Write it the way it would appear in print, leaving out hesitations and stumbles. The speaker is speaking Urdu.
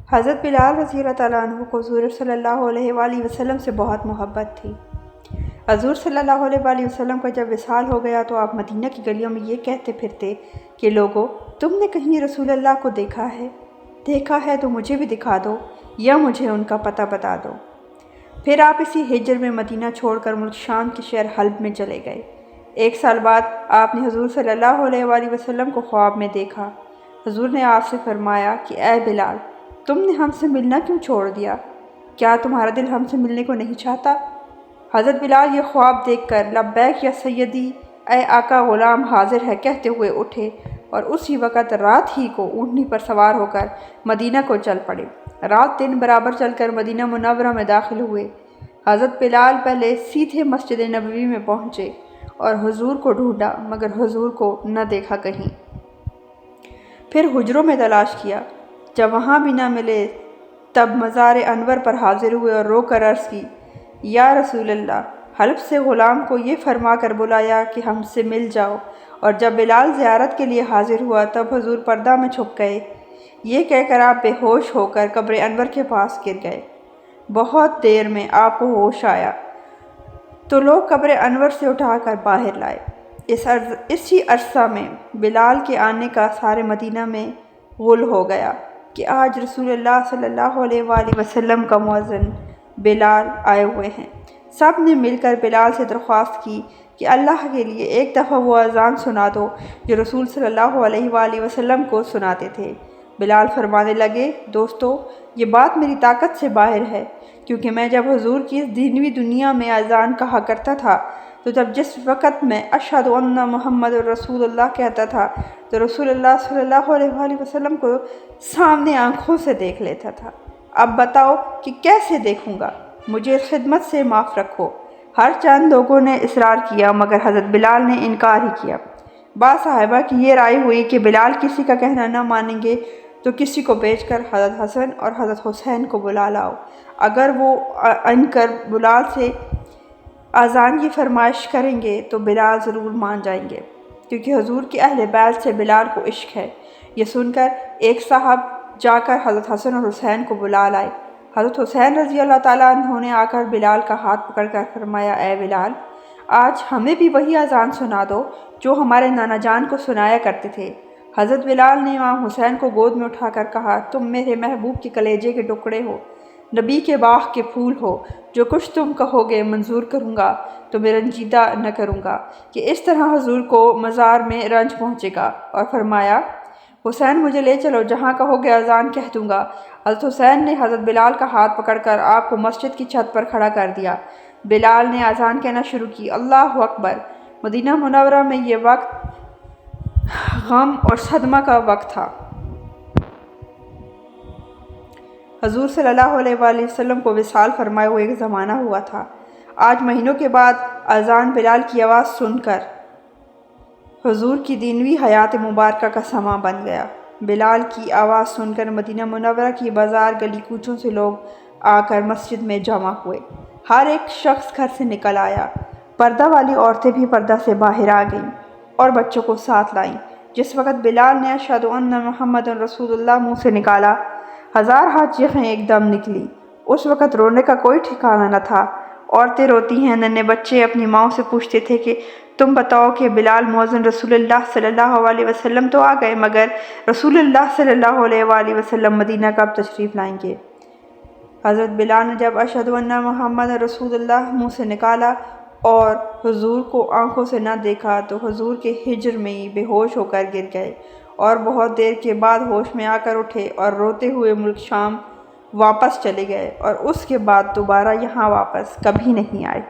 حضرت بلال رضی اللہ تعالیٰ عنہ کو حضور صلی اللہ علیہ وآلہ وسلم سے بہت محبت تھی۔ حضور صلی اللہ علیہ وآلہ وسلم کا جب وصال ہو گیا تو آپ مدینہ کی گلیوں میں یہ کہتے پھرتے کہ لوگو، تم نے کہیں رسول اللہ کو دیکھا ہے تو مجھے بھی دکھا دو یا مجھے ان کا پتہ بتا دو۔ پھر آپ اسی ہجر میں مدینہ چھوڑ کر ملک شام کے شہر حلب میں چلے گئے۔ 1 سال بعد آپ نے حضور صلی اللہ علیہ وآلہ وسلم کو خواب میں دیکھا۔ حضور نے آپ سے فرمایا کہ اے بلال، تم نے ہم سے ملنا کیوں چھوڑ دیا؟ کیا تمہارا دل ہم سے ملنے کو نہیں چاہتا؟ حضرت بلال یہ خواب دیکھ کر لبیک یا سیدی، اے آقا غلام حاضر ہے کہتے ہوئے اٹھے اور اسی وقت رات ہی کو اونٹنی پر سوار ہو کر مدینہ کو چل پڑے۔ رات دن برابر چل کر مدینہ منورہ میں داخل ہوئے۔ حضرت بلال پہلے سیدھے مسجد نبوی میں پہنچے اور حضور کو ڈھونڈا مگر حضور کو نہ دیکھا کہیں۔ پھر حجروں میں تلاش کیا، جب وہاں بھی نہ ملے تب مزار انور پر حاضر ہوئے اور رو کر عرض کی، یا رسول اللہ، حلب سے غلام کو یہ فرما کر بلایا کہ ہم سے مل جاؤ۔ اور جب بلال زیارت کے لیے حاضر ہوا تب حضور پردہ میں چھپ گئے۔ یہ کہہ کر آپ بے ہوش ہو کر قبر انور کے پاس گر گئے۔ بہت دیر میں آپ کو ہوش آیا تو لوگ قبر انور سے اٹھا کر باہر لائے۔ اسی عرصہ میں بلال کے آنے کا سارے مدینہ میں غل ہو گیا کہ آج رسول اللہ صلی اللہ علیہ وآلہ وسلم کا مؤذن بلال آئے ہوئے ہیں۔ سب نے مل کر بلال سے درخواست کی کہ اللہ کے لیے ایک دفعہ وہ اذان سنا دو جو رسول صلی اللہ علیہ وآلہ وسلم کو سناتے تھے۔ بلال فرمانے لگے، دوستو، یہ بات میری طاقت سے باہر ہے، کیونکہ میں جب حضور کی اس دینوی دنیا میں اذان کہا کرتا تھا تو جس وقت میں اشہد ان محمد رسول اللہ کہتا تھا تو رسول اللہ صلی اللہ علیہ وآلہ وسلم کو سامنے آنکھوں سے دیکھ لیتا تھا۔ اب بتاؤ کہ کیسے دیکھوں گا؟ مجھے اس خدمت سے معاف رکھو۔ ہر چند لوگوں نے اصرار کیا مگر حضرت بلال نے انکار ہی کیا۔ بعض صحابہ کی یہ رائے ہوئی کہ بلال کسی کا کہنا نہ مانیں گے تو کسی کو بھیج کر حضرت حسن اور حضرت حسین کو بلا لاؤ۔ اگر وہ آن کر بلال سے اذان کی فرمائش کریں گے تو بلال ضرور مان جائیں گے، کیونکہ حضور کے اہل بیت سے بلال کو عشق ہے۔ یہ سن کر ایک صاحب جا کر حضرت حسن اور حسین کو بلا لائے۔ حضرت حسین رضی اللہ تعالیٰ عنہ نے آ کر بلال کا ہاتھ پکڑ کر فرمایا، اے بلال، آج ہمیں بھی وہی اذان سنا دو جو ہمارے نانا جان کو سنایا کرتے تھے۔ حضرت بلال نے امام حسین کو گود میں اٹھا کر کہا، تم میرے محبوب کے کلیجے کے ٹکڑے ہو، نبی کے باغ کے پھول ہو، جو کچھ تم کہو گے منظور کروں گا، تمہیں رنجیدہ نہ کروں گا کہ اس طرح حضور کو مزار میں رنج پہنچے گا۔ اور فرمایا، حسین مجھے لے چلو، جہاں کہو گے اذان کہہ دوں گا۔ حضرت حسین نے حضرت بلال کا ہاتھ پکڑ کر آپ کو مسجد کی چھت پر کھڑا کر دیا۔ بلال نے اذان کہنا شروع کی، اللہ اکبر۔ مدینہ منورہ میں یہ وقت غم اور صدمہ کا وقت تھا۔ حضور صلی اللہ علیہ وآلہ وسلم کو وصال فرمائے ہوئے ایک زمانہ ہوا تھا۔ آج مہینوں کے بعد اذان بلال کی آواز سن کر حضور کی دینوی حیات مبارکہ کا سماں بن گیا۔ بلال کی آواز سن کر مدینہ منورہ کی بازار گلی کوچوں سے لوگ آ کر مسجد میں جمع ہوئے۔ ہر ایک شخص گھر سے نکل آیا۔ پردہ والی عورتیں بھی پردہ سے باہر آ گئیں اور بچوں کو ساتھ لائیں۔ جس وقت بلال نے اشہد ان محمد رسول اللہ منہ سے نکالا، 1000 چیخیں ایک دم نکلی۔ اس وقت رونے کا کوئی ٹھکانہ نہ تھا۔ عورتیں روتی ہیں، ننھے بچے اپنی ماؤں سے پوچھتے تھے کہ تم بتاؤ کہ بلال مؤذن رسول اللہ صلی اللہ علیہ وسلم تو آ گئے مگر رسول اللہ صلی اللہ علیہ وآلہ وسلم مدینہ کب تشریف لائیں گے؟ حضرت بلال نے جب اشہد ان محمد رسول اللہ منہ سے نکالا اور حضور کو آنکھوں سے نہ دیکھا تو حضور کے ہجر میں ہی بے ہوش ہو کر گر گئے اور بہت دیر کے بعد ہوش میں آ کر اٹھے اور روتے ہوئے ملک شام واپس چلے گئے اور اس کے بعد دوبارہ یہاں واپس کبھی نہیں آئے۔